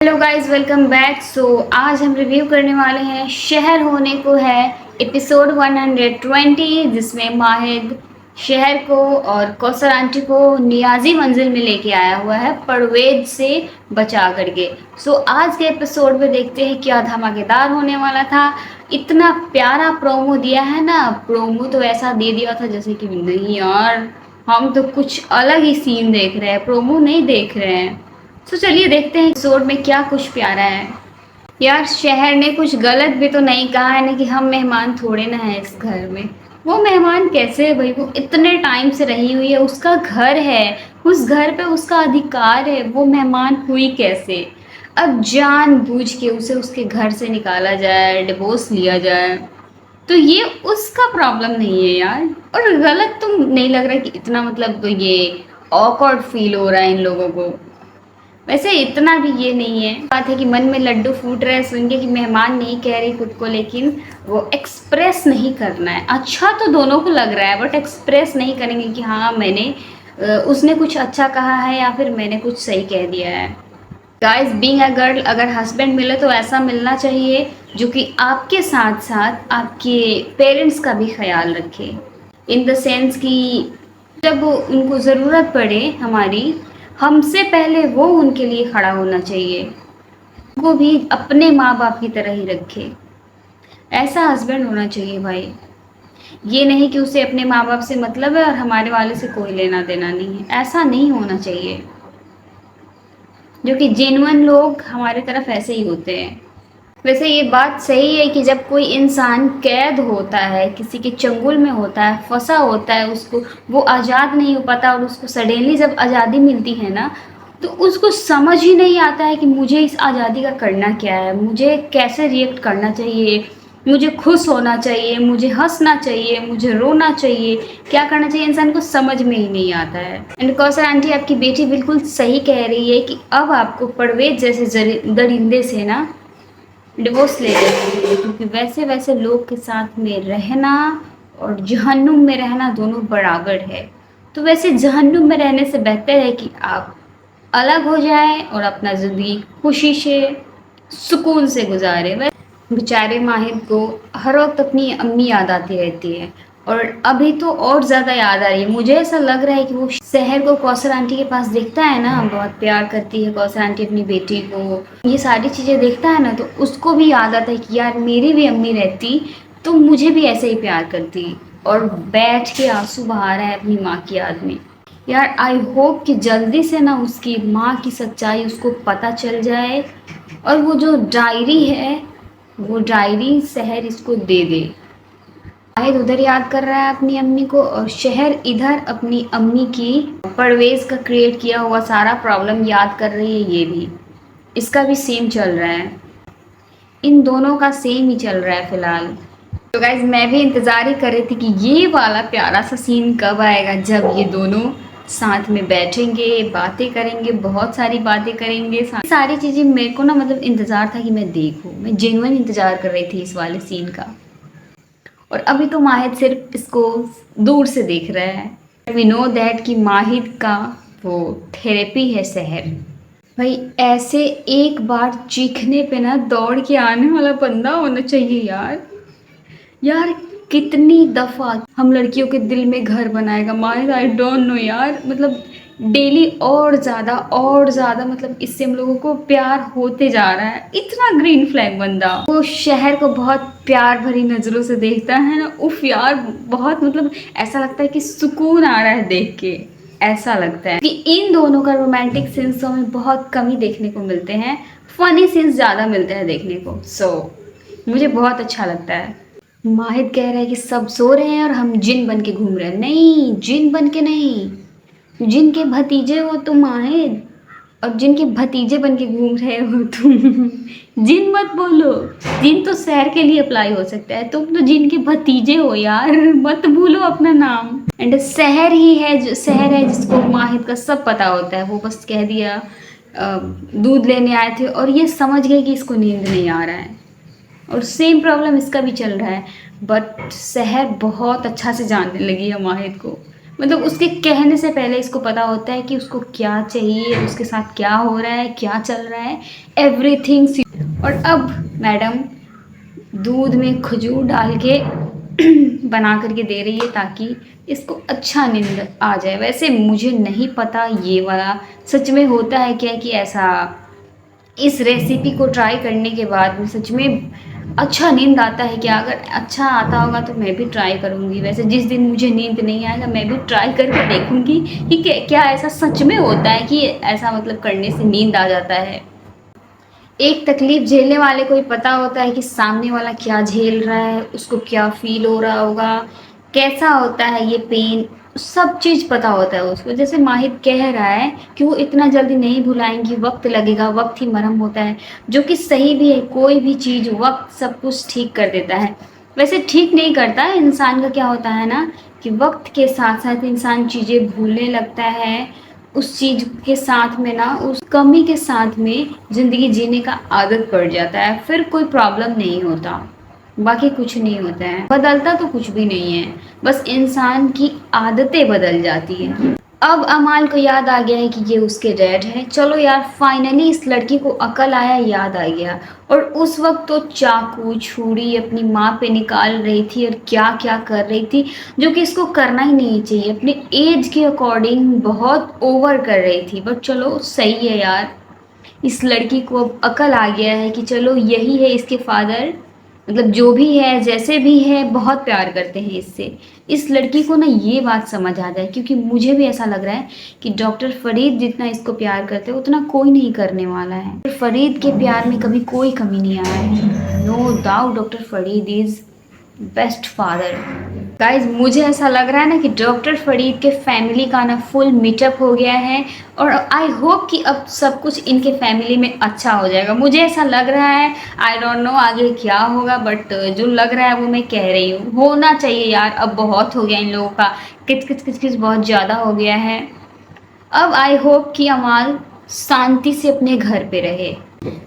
Hello guys, welcome back. आज हम review करने वाले हैं शहर होने को है एपिसोड 120, जिसमें माहिद शहर को और कौसर आंटी को नियाजी मंजिल में लेके आया हुआ है परवेज से बचा करके। आज के एपिसोड में देखते हैं क्या धमाकेदार होने वाला था। इतना प्यारा प्रोमो दिया है ना, प्रोमो तो ऐसा दे दिया था जैसे कि नहीं यार, हम तो कुछ अलग ही सीन देख रहे हैं, प्रोमो नहीं देख रहे हैं। तो चलिए देखते हैं एपिसोड में क्या कुछ प्यारा है। यार शहर ने कुछ गलत भी तो नहीं कहा है ना कि हम मेहमान थोड़े ना हैं इस घर में। वो मेहमान कैसे है भाई, वो इतने टाइम से रही हुई है, उसका घर है, उस घर पे उसका अधिकार है, वो मेहमान हुई कैसे। अब जानबूझ के उसे उसके घर से निकाला जाए, डिवोर्स लिया जाए, तो ये उसका प्रॉब्लम नहीं है यार। और गलत तो नहीं लग रहा कि इतना मतलब ये ऑकवर्ड फील हो रहा है इन लोगों को। वैसे इतना भी ये नहीं है, बात है कि मन में लड्डू फूट रहे हैं सुन के कि मेहमान नहीं कह रही खुद को, लेकिन वो एक्सप्रेस नहीं करना है। अच्छा तो दोनों को लग रहा है, बट एक्सप्रेस नहीं करेंगे कि हाँ मैंने उसने कुछ अच्छा कहा है या फिर मैंने कुछ सही कह दिया है। गाइस, बीइंग अ गर्ल, अगर हस्बैंड मिले तो ऐसा मिलना चाहिए जो कि आपके साथ साथ आपके पेरेंट्स का भी ख्याल रखे। इन द सेंस कि जब उनको ज़रूरत पड़े हमारी, हमसे पहले वो उनके लिए खड़ा होना चाहिए, वो भी अपने माँ बाप की तरह ही रखे। ऐसा हस्बैंड होना चाहिए भाई। ये नहीं कि उसे अपने माँ बाप से मतलब है और हमारे वाले से कोई लेना देना नहीं है, ऐसा नहीं होना चाहिए। जो कि जेन्युइन लोग हमारे तरफ ऐसे ही होते हैं। वैसे ये बात सही है कि जब कोई इंसान कैद होता है, किसी के चंगुल में होता है, फंसा होता है, उसको वो आज़ाद नहीं हो पाता और उसको सडनली जब आज़ादी मिलती है ना, तो उसको समझ ही नहीं आता है कि मुझे इस आज़ादी का करना क्या है, मुझे कैसे रिएक्ट करना चाहिए, मुझे खुश होना चाहिए, मुझे हंसना चाहिए, मुझे रोना चाहिए, क्या करना चाहिए, इंसान को समझ में ही नहीं आता है। एंड कौसर आंटी, आपकी बेटी बिल्कुल सही कह रही है कि अब आपको परवेज जैसे दरिंदे से ना डिवोर्स ले लेना चाहिए, क्योंकि वैसे वैसे लोग के साथ में रहना और जहन्नुम में रहना दोनों बराबर है। तो वैसे जहन्नुम में रहने से बेहतर है कि आप अलग हो जाएं और अपना ज़िंदगी खुशी से सुकून से गुजारें। वह बेचारे माहिर को हर वक्त अपनी अम्मी याद आती रहती है, और अभी तो और ज़्यादा याद आ रही है। मुझे ऐसा लग रहा है कि वो शहर को कौसर आंटी के पास देखता है ना, बहुत प्यार करती है कौसर आंटी अपनी बेटी को, ये सारी चीज़ें देखता है ना, तो उसको भी याद आता है कि यार मेरी भी अम्मी रहती तो मुझे भी ऐसे ही प्यार करती। और बैठ के आंसू बहा रहा है अपनी माँ की याद में। यार आई होप कि जल्दी से ना उसकी माँ की सच्चाई उसको पता चल जाए, और वो जो डायरी है वो डायरी शहर इसको दे दे। शाहिद उधर याद कर रहा है अपनी अम्मी को, और शहर इधर अपनी अम्मी की परवेज का क्रिएट किया हुआ सारा प्रॉब्लम याद कर रही है। ये भी इसका भी सेम चल रहा है, इन दोनों का सेम ही चल रहा है फिलहाल। तो गाइज, मैं भी इंतज़ार ही कर रही थी कि ये वाला प्यारा सा सीन कब आएगा, जब ये दोनों साथ में बैठेंगे, बातें करेंगे, बहुत सारी बातें करेंगे, सारी चीज़ें मेरे को ना मतलब इंतज़ार था कि मैं देखूँ, मैं जेन्युइन इंतज़ार कर रही थी इस वाले सीन का। और अभी तो माहिद सिर्फ इसको दूर से देख रहा है। वी नो दैट कि माहिद का वो थेरेपी है शहर। भाई ऐसे एक बार चीखने पे ना दौड़ के आने वाला बंदा होना चाहिए यार। यार कितनी दफ़ा हम लड़कियों के दिल में घर बनाएगा माहिद, आई डोंट नो यार। मतलब डेली और ज़्यादा मतलब इससे हम लोगों को प्यार होते जा रहा है। इतना ग्रीन फ्लैग बंदा, वो शहर को बहुत प्यार भरी नज़रों से देखता है ना, उफ यार बहुत मतलब ऐसा लगता है कि सुकून आ रहा है देख के। ऐसा लगता है कि इन दोनों का रोमांटिक सीन्स हमें बहुत कम ही देखने को मिलते हैं, फनी सीन्स ज़्यादा मिलते हैं देखने को। मुझे बहुत अच्छा लगता है। माहिद कह रहा है कि सब सो रहे हैं और हम जिन बन के घूम रहे हैं। नहीं, जिन बन के नहीं, जिनके भतीजे हो तुम माहिद, और जिनके भतीजे बन के घूम रहे हो तुम। जिन मत बोलो, जिन तो शहर के लिए अप्लाई हो सकता है, तुम तो जिनके भतीजे हो यार, मत भूलो अपना नाम। एंड शहर ही है जो शहर है जिसको माहिद का सब पता होता है। वो बस कह दिया दूध लेने आए थे, और ये समझ गए कि इसको नींद नहीं आ रहा है, और सेम प्रॉब्लम इसका भी चल रहा है। बट शहर बहुत अच्छा से जानने लगी है माहिद को। मतलब उसके कहने से पहले इसको पता होता है कि उसको क्या चाहिए, उसके साथ क्या हो रहा है, क्या चल रहा है, एवरीथिंग। और अब मैडम दूध में खजूर डाल के बना करके दे रही है ताकि इसको अच्छा नींद आ जाए। वैसे मुझे नहीं पता ये वाला सच में होता है क्या कि ऐसा इस रेसिपी को ट्राई करने के बाद में सच में अच्छा नींद आता है क्या? अगर अच्छा आता होगा तो मैं भी ट्राई करूँगी। वैसे जिस दिन मुझे नींद नहीं आएगा मैं भी ट्राई करके देखूँगी कि क्या ऐसा सच में होता है कि ऐसा मतलब करने से नींद आ जाता है। एक तकलीफ़ झेलने वाले को ही पता होता है कि सामने वाला क्या झेल रहा है, उसको क्या फ़ील हो रहा होगा, कैसा होता है ये पेन, सब चीज़ पता होता है उसको। जैसे माहिद कह रहा है कि वो इतना जल्दी नहीं भुलाएँगी, वक़्त लगेगा, वक़्त ही मरहम होता है, जो कि सही भी है। कोई भी चीज़ वक़्त सब कुछ ठीक कर देता है। वैसे ठीक नहीं करता, इंसान का क्या होता है ना कि वक़्त के साथ-साथ इंसान चीज़ें भूलने लगता है, उस चीज़ के साथ में ना उस कमी के साथ में ज़िंदगी जीने का आदत पड़ जाता है, फिर कोई प्रॉब्लम नहीं होता, बाकी कुछ नहीं होता है। बदलता तो कुछ भी नहीं है, बस इंसान की आदतें बदल जाती हैं। अब अमाल को याद आ गया है कि ये उसके डैड हैं। चलो यार फाइनली इस लड़की को अकल आया, याद आ गया। और उस वक्त तो चाकू छुरी अपनी माँ पे निकाल रही थी और क्या क्या कर रही थी, जो कि इसको करना ही नहीं चाहिए। अपने एज के अकॉर्डिंग बहुत ओवर कर रही थी, बट चलो सही है यार, इस लड़की को अब अकल आ गया है कि चलो यही है इसके फादर, मतलब जो भी है जैसे भी है बहुत प्यार करते हैं इससे। इस लड़की को ना ये बात समझ आ जाए, क्योंकि मुझे भी ऐसा लग रहा है कि डॉक्टर फरीद जितना इसको प्यार करते हैं उतना कोई नहीं करने वाला है। फरीद के प्यार में कभी कोई कमी नहीं आया है। No doubt doctor Farid is best father. Guys मुझे ऐसा लग रहा है ना कि डॉक्टर फरीद के फैमिली का ना फुल मीटअप हो गया है, और आई होप कि अब सब कुछ इनके फैमिली में अच्छा हो जाएगा। मुझे ऐसा लग रहा है, आई डोंट नो आगे क्या होगा, बट जो लग रहा है वो मैं कह रही हूँ। होना चाहिए यार, अब बहुत हो गया इन लोगों का, किच किच किच किच बहुत ज़्यादा हो गया है। अब आई होप कि अमाल शांति से अपने घर पे रहे।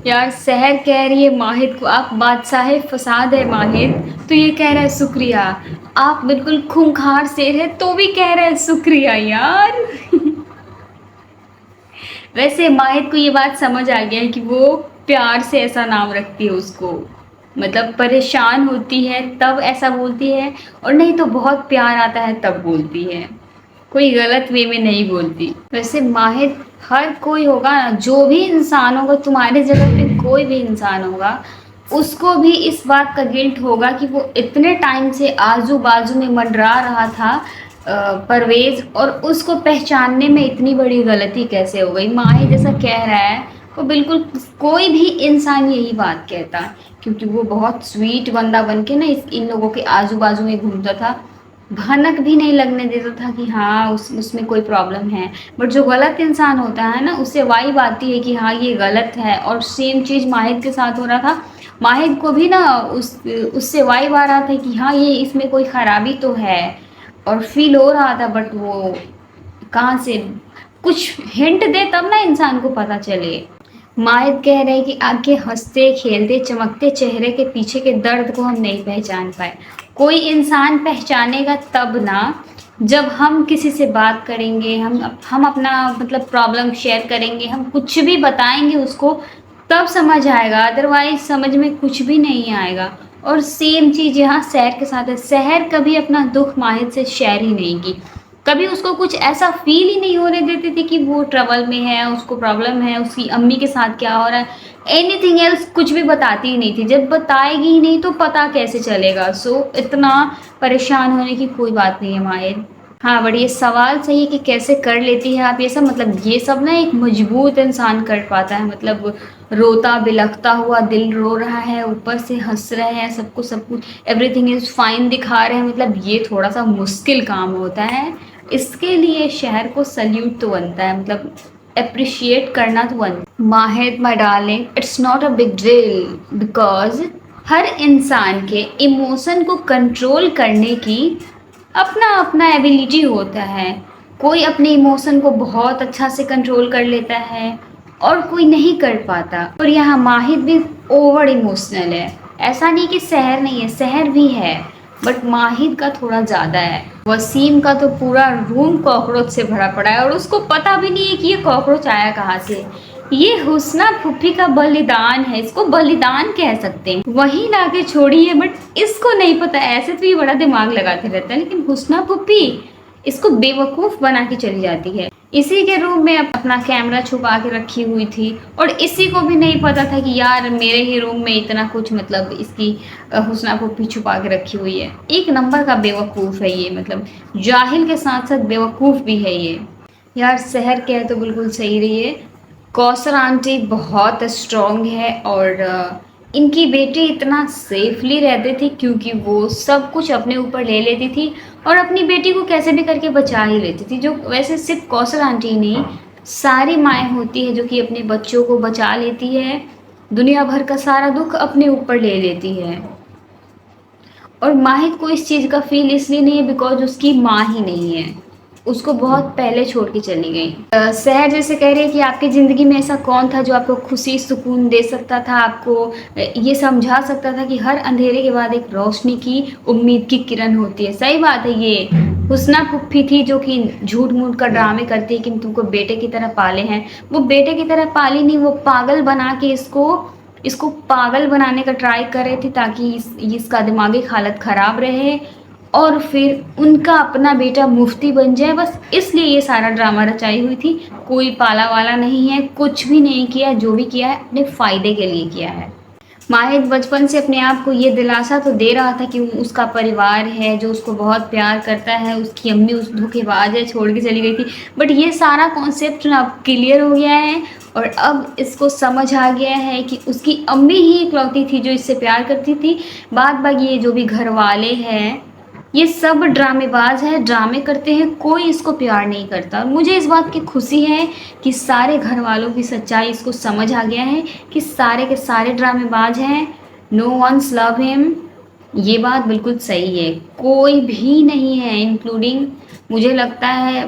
यार सहर कह रही है माहिद को आप बादशाह फसाद है माहिद, तो ये कह रहा है शुक्रिया। आप बिल्कुल खूंखार शेर है तो भी कह रहे हैं शुक्रिया यार। वैसे माहिद को ये बात समझ आ गया है कि वो प्यार से ऐसा नाम रखती है उसको, मतलब परेशान होती है तब ऐसा बोलती है, और नहीं तो बहुत प्यार आता है तब बोलती है, कोई गलत वे में नहीं बोलती। वैसे माहिद हर कोई होगा ना, जो भी इंसान होगा तुम्हारे जगह पे कोई भी इंसान होगा, उसको भी इस बात का गिल्ट होगा कि वो इतने टाइम से आजू बाजू में मंडरा रहा था परवेज़, और उसको पहचानने में इतनी बड़ी गलती कैसे हो गई। माहिद जैसा कह रहा है वो बिल्कुल कोई भी इंसान यही बात कहता, क्योंकि वो बहुत स्वीट बंदा बन के ना इन लोगों के आजू बाजू में घूमता था, भनक भी नहीं लगने देता था कि हाँ उसमें कोई प्रॉब्लम है। बट जो गलत इंसान होता है ना उससे वाइब आती है कि हाँ ये गलत है, और सेम चीज़ माहिद के साथ हो रहा था। माहिद को भी ना उससे वाइब आ रहा था कि हाँ ये इसमें कोई ख़राबी तो है, और फील हो रहा था, बट वो कहाँ से कुछ हिंट दे तब ना इंसान को पता चले। माहिद कह रहे हैं कि आपके हंसते खेलते चमकते चेहरे के पीछे के दर्द को हम नहीं पहचान पाए। कोई इंसान पहचानेगा तब ना जब हम किसी से बात करेंगे, हम अपना मतलब प्रॉब्लम शेयर करेंगे, हम कुछ भी बताएंगे उसको, तब समझ आएगा, अदरवाइज समझ में कुछ भी नहीं आएगा। और सेम चीज़ यहाँ सहर के साथ है। सहर कभी अपना दुख माहिद से शेयर ही नहीं की, कभी उसको कुछ ऐसा फील ही नहीं होने देती थी कि वो ट्रबल में है, उसको प्रॉब्लम है, उसकी अम्मी के साथ क्या हो रहा है, एनीथिंग एल्स कुछ भी बताती ही नहीं थी। जब बताएगी ही नहीं तो पता कैसे चलेगा। सो इतना परेशान होने की कोई बात नहीं है माहिर। हाँ बट ये सवाल सही है कि कैसे कर लेती है आप ये सब, मतलब ये सब ना एक मजबूत इंसान कर पाता है। मतलब रोता बिलखता हुआ दिल रो रहा है, ऊपर से हंस रहे हैं, सब कुछ एवरीथिंग इज़ फाइन दिखा रहे हैं, मतलब ये थोड़ा सा मुश्किल काम होता है। इसके लिए शहर को सल्यूट तो बनता है, मतलब अप्रिशिएट करना तो बनता। Mahid my darling, it's not a big deal, because हर इंसान के इमोशन को कंट्रोल करने की अपना अपना एबिलिटी होता है। कोई अपने इमोशन को बहुत अच्छा से कंट्रोल कर लेता है और कोई नहीं कर पाता। और यहाँ माहिद भी ओवर इमोशनल है। ऐसा नहीं कि सहर नहीं है, सहर भी है, बट माहिद का थोड़ा ज़्यादा है। वसीम का तो पूरा रूम कॉकरोच से भरा पड़ा है और उसको पता भी नहीं है कि ये कॉकरोच आया कहाँ से। ये हुस्ना फुप्पी का बलिदान है, इसको बलिदान कह सकते हैं, वही लाके छोड़ी है। बट इसको नहीं पता, ऐसे तो ये बड़ा दिमाग लगाते रहता है, लेकिन हुस्ना फुप्पी इसको बेवकूफ़ बना के चली जाती है। इसी के रूम में अपना कैमरा छुपा के रखी हुई थी और इसी को भी नहीं पता था कि यार मेरे ही रूम में इतना कुछ मतलब इसकी हुस्ना फुप्पी छुपा के रखी हुई है। एक नंबर का बेवकूफ़ है ये, मतलब जाहिल के साथ साथ बेवकूफ़ भी है ये। यार शहर के है तो बिल्कुल सही रही है। कौसर आंटी बहुत स्ट्रॉन्ग है और इनकी बेटी इतना सेफली रहती थी क्योंकि वो सब कुछ अपने ऊपर ले लेती थी और अपनी बेटी को कैसे भी करके बचा ही लेती थी। जो वैसे सिर्फ कौसर आंटी नहीं, सारी माएँ होती है जो कि अपने बच्चों को बचा लेती है, दुनिया भर का सारा दुख अपने ऊपर ले लेती है। और माहिद को इस चीज़ का फील इसलिए नहीं है बिकॉज उसकी माँ ही नहीं है, उसको बहुत पहले छोड़ के चली गई। सहर जैसे कह रही है कि आपकी ज़िंदगी में ऐसा कौन था जो आपको खुशी सुकून दे सकता था, आपको ये समझा सकता था कि हर अंधेरे के बाद एक रोशनी की उम्मीद की किरण होती है। सही बात है, ये हुस्ना फुप्पी थी जो कि झूठ मूठ का ड्रामे करती है कि तुमको बेटे की तरह पाले हैं। वो बेटे की तरह पाली नहीं, वो पागल बना के इसको पागल बनाने का ट्राई कर रहे थे ताकि इसका दिमागी हालत ख़राब रहे और फिर उनका अपना बेटा मुफ्ती बन जाए, बस इसलिए ये सारा ड्रामा रचाई हुई थी। कोई पाला वाला नहीं है, कुछ भी नहीं किया, जो भी किया है अपने फ़ायदे के लिए किया है। माहिद बचपन से अपने आप को ये दिलासा तो दे रहा था कि उसका परिवार है जो उसको बहुत प्यार करता है, उसकी अम्मी उस धोखेबाज है, छोड़ के चली गई थी। बट ये सारा कॉन्सेप्ट ना अब क्लियर हो गया है और अब इसको समझ आ गया है कि उसकी अम्मी ही इकलौती थी जो इससे प्यार करती थी। बाद बाकी ये जो भी घर वाले हैं ये सब ड्रामेबाज है, ड्रामे करते हैं, कोई इसको प्यार नहीं करता। और मुझे इस बात की खुशी है कि सारे घर वालों की सच्चाई इसको समझ आ गया है कि सारे के सारे ड्रामेबाज हैं, नो वंस लव हिम। ये बात बिल्कुल सही है, कोई भी नहीं है, इंक्लूडिंग मुझे लगता है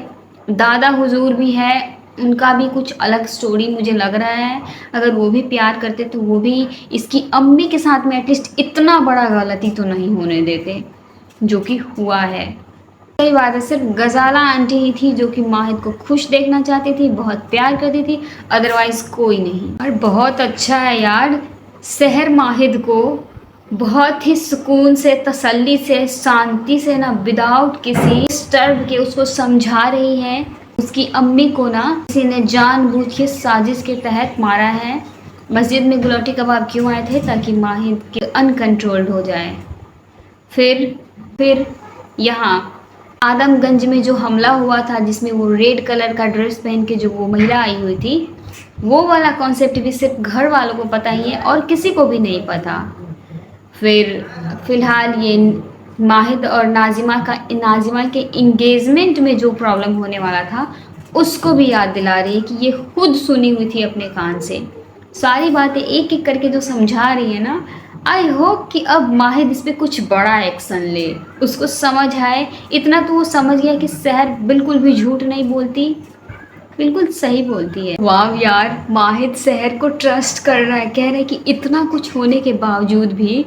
दादा हुजूर भी है, उनका भी कुछ अलग स्टोरी मुझे लग रहा है। अगर वो भी प्यार करते तो वो भी इसकी अम्मी के साथ में एटलीस्ट इतना बड़ा गलती तो नहीं होने देते जो कि हुआ है। सही बात है, सिर्फ गजाला आंटी ही थी जो कि माहिद को खुश देखना चाहती थी, बहुत प्यार करती थी, अदरवाइज कोई नहीं। और बहुत अच्छा है यार, शहर माहिद को बहुत ही सुकून से, तसल्ली से, शांति से ना, विदाउट किसी डिस्टर्ब के उसको समझा रही है। उसकी अम्मी को ना किसी ने जानबूझ के साजिश के तहत मारा है। मस्जिद में गुलाटी कबाब क्यों आए थे? ताकि माहिद के अनकंट्रोल्ड हो जाए। फिर यहाँ आदमगंज में जो हमला हुआ था जिसमें वो रेड कलर का ड्रेस पहन के जो वो महिला आई हुई थी, वो वाला कॉन्सेप्ट भी सिर्फ घर वालों को पता ही है और किसी को भी नहीं पता। फिर फ़िलहाल ये माहिद और नाजिमा के इंगेजमेंट में जो प्रॉब्लम होने वाला था उसको भी याद दिला रही है कि ये खुद सुनी हुई थी अपने कान से। सारी बातें एक एक करके जो समझा रही है ना, आई होप कि अब माहिद इस पर कुछ बड़ा एक्शन ले, उसको समझ आए। इतना तो वो समझ गया कि सहर बिल्कुल भी झूठ नहीं बोलती, बिल्कुल सही बोलती है। वाह यार, माहिद सहर को ट्रस्ट कर रहा है, कह रहा है कि इतना कुछ होने के बावजूद भी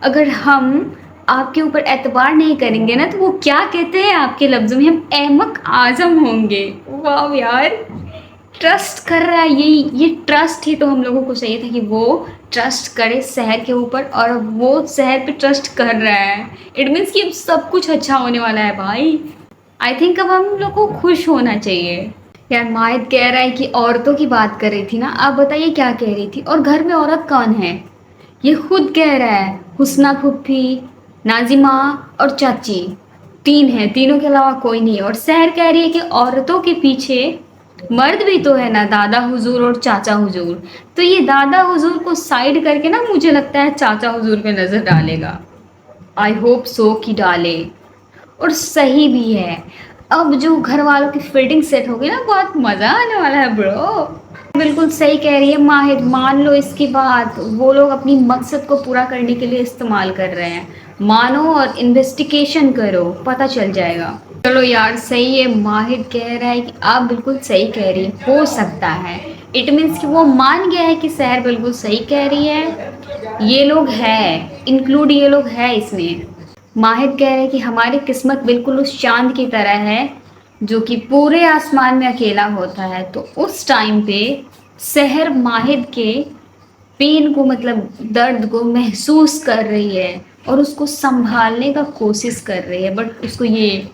अगर हम आपके ऊपर एतबार नहीं करेंगे ना तो वो क्या कहते हैं आपके लफ्ज़ों में, हम अहमक आज़म होंगे। वाह यार, ट्रस्ट कर रहा है। ये ट्रस्ट ही तो हम लोगों को चाहिए था कि वो ट्रस्ट करे शहर के ऊपर, और वो शहर पे ट्रस्ट कर रहा है। इट मीन्स कि अब सब कुछ अच्छा होने वाला है भाई। आई थिंक अब हम लोग को खुश होना चाहिए। यार माहिद कह रहा है कि औरतों की बात कर रही थी ना, आप बताइए क्या कह रही थी? और घर में औरत कौन है? ये खुद कह रहा है, हुस्ना फुप्पी, नाजिमा और चाची, तीन है, तीनों के अलावा कोई नहीं है। और सहर कह रही है कि औरतों के पीछे मर्द भी तो है ना, दादा हुजूर और चाचा हुजूर। तो ये दादा हुजूर को साइड करके ना मुझे लगता है चाचा हुजूर पे नज़र डालेगा। आई होप सो कि डाले, और सही भी है। अब जो घर वालों की फिटिंग सेट होगी ना, बहुत मज़ा आने वाला है ब्रो। बिल्कुल सही कह रही है माहिद, मान लो इसकी बात, वो लोग अपनी मकसद को पूरा करने के लिए इस्तेमाल कर रहे हैं। मानो और इन्वेस्टिगेशन करो, पता चल जाएगा। चलो यार सही है, माहिद कह रहा है कि आप बिल्कुल सही कह रही है, हो सकता है। इट मीन्स कि वो मान गया है कि सहर बिल्कुल सही कह रही है, ये लोग है, इंक्लूड ये लोग है इसमें। माहिद कह रहे हैं कि हमारी किस्मत बिल्कुल उस चाँद की तरह है जो कि पूरे आसमान में अकेला होता है। तो उस टाइम पे सहर माहिद के पेन को मतलब दर्द को महसूस कर रही है और उसको सँभालने का कोशिश कर रही है, बट उसको ये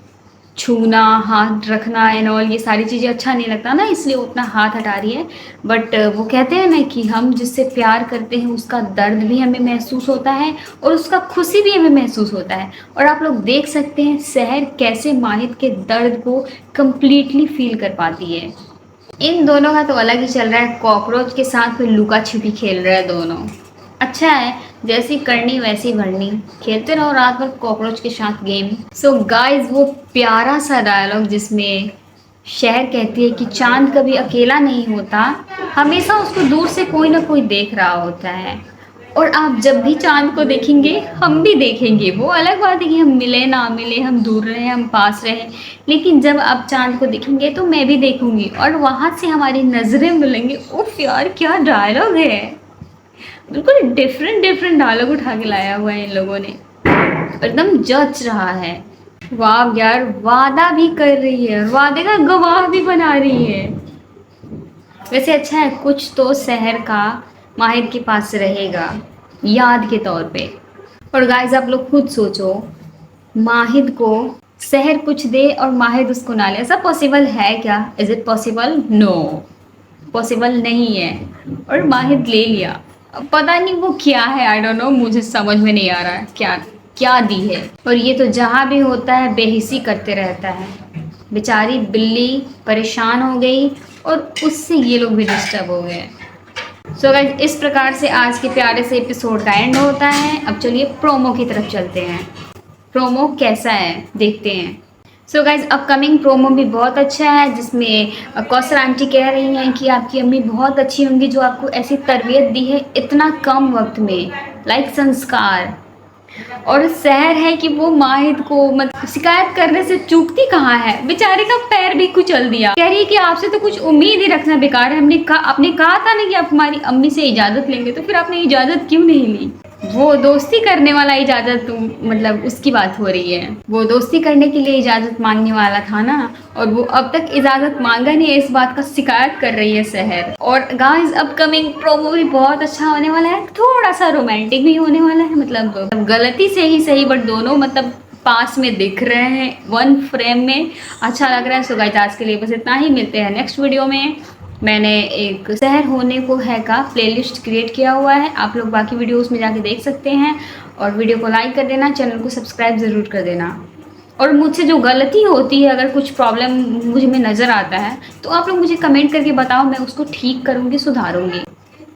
छूना, हाथ रखना एंड ऑल ये सारी चीज़ें अच्छा नहीं लगता ना, इसलिए वो अपना हाथ हटा रही है। बट वो कहते हैं ना कि हम जिससे प्यार करते हैं उसका दर्द भी हमें महसूस होता है और उसका खुशी भी हमें महसूस होता है। और आप लोग देख सकते हैं सहर कैसे माहिद के दर्द को कंप्लीटली फील कर पाती है। इन दोनों का तो अलग ही चल रहा है, कॉकरोच के साथ फिर लुका छिपी खेल रहे हैं दोनों। अच्छा है, जैसी करनी वैसी भरनी, खेलते रहो रात भर कॉकरोच के साथ गेम। सो गाइस, वो प्यारा सा डायलॉग जिसमें शहर कहती है कि चांद कभी अकेला नहीं होता, हमेशा उसको दूर से कोई ना कोई देख रहा होता है। और आप जब भी चांद को देखेंगे हम भी देखेंगे। वो अलग बात है कि हम मिले ना मिले, हम दूर रहे हम पास रहे, लेकिन जब आप चांद को देखेंगे तो मैं भी देखूंगी और वहाँ से हमारी नज़रें मिलेंगी। उफ यार, क्या डायलॉग है, बिल्कुल डिफरेंट डिफरेंट डायलॉग उठा के लाया हुआ है इन लोगों ने, एकदम जच रहा है। वाह यार, वादा भी कर रही है और वादे का गवाह भी बना रही है। वैसे अच्छा है, कुछ तो शहर का माहिर के पास रहेगा याद के तौर पे। और गाइस आप लोग खुद सोचो, माहिद को शहर कुछ दे और माहिद उसको ना ले, ऐसा पॉसिबल है क्या? Is it possible? No, possible नहीं है। और माहिद ले लिया, अब पता नहीं वो क्या है, आई डोंट नो, मुझे समझ में नहीं आ रहा है क्या क्या दी है। और ये तो जहाँ भी होता है बेहिसी करते रहता है। बेचारी बिल्ली परेशान हो गई और उससे ये लोग भी डिस्टर्ब हो गए। सो गाइस, इस प्रकार से आज के प्यारे से एपिसोड का एंड होता है। अब चलिए प्रोमो की तरफ चलते हैं। प्रोमो कैसा है देखते हैं। सो गाइज, अपकमिंग प्रोमो भी बहुत अच्छा है, जिसमें कौसर आंटी कह रही हैं कि आपकी अम्मी बहुत अच्छी होंगी जो आपको ऐसी तरबियत दी है इतना कम वक्त में, लाइक संस्कार। और सहर है कि वो माहिद को मतलब शिकायत करने से चूकती कहाँ है, बेचारे का पैर भी कुचल दिया। कह रही है कि आपसे तो कुछ उम्मीद ही रखना बेकार है। आपने कहा था ना कि आप हमारी अम्मी से इजाज़त लेंगे, तो फिर आपने इजाज़त क्यों नहीं ली? वो दोस्ती करने वाला इजाज़त मतलब उसकी बात हो रही है, वो दोस्ती करने के लिए इजाज़त मांगने वाला था ना, और वो अब तक इजाज़त मांगा नहीं है, इस बात का शिकायत कर रही है सहर। और गाइस, अपकमिंग प्रोमो भी बहुत अच्छा होने वाला है, थोड़ा सा रोमांटिक भी होने वाला है, मतलब गलती से ही सही बट दोनों मतलब पास में दिख रहे हैं वन फ्रेम में, अच्छा लग रहा है। सो गाइस, आज के लिए बस इतना ही, मिलते हैं नेक्स्ट वीडियो में। मैंने एक शहर होने को है का प्लेलिस्ट क्रिएट किया हुआ है, आप लोग बाकी वीडियोस में जाके देख सकते हैं। और वीडियो को लाइक कर देना, चैनल को सब्सक्राइब ज़रूर कर देना। और मुझसे जो गलती होती है, अगर कुछ प्रॉब्लम मुझे में नज़र आता है तो आप लोग मुझे कमेंट करके बताओ, मैं उसको ठीक करूँगी, सुधारूँगी।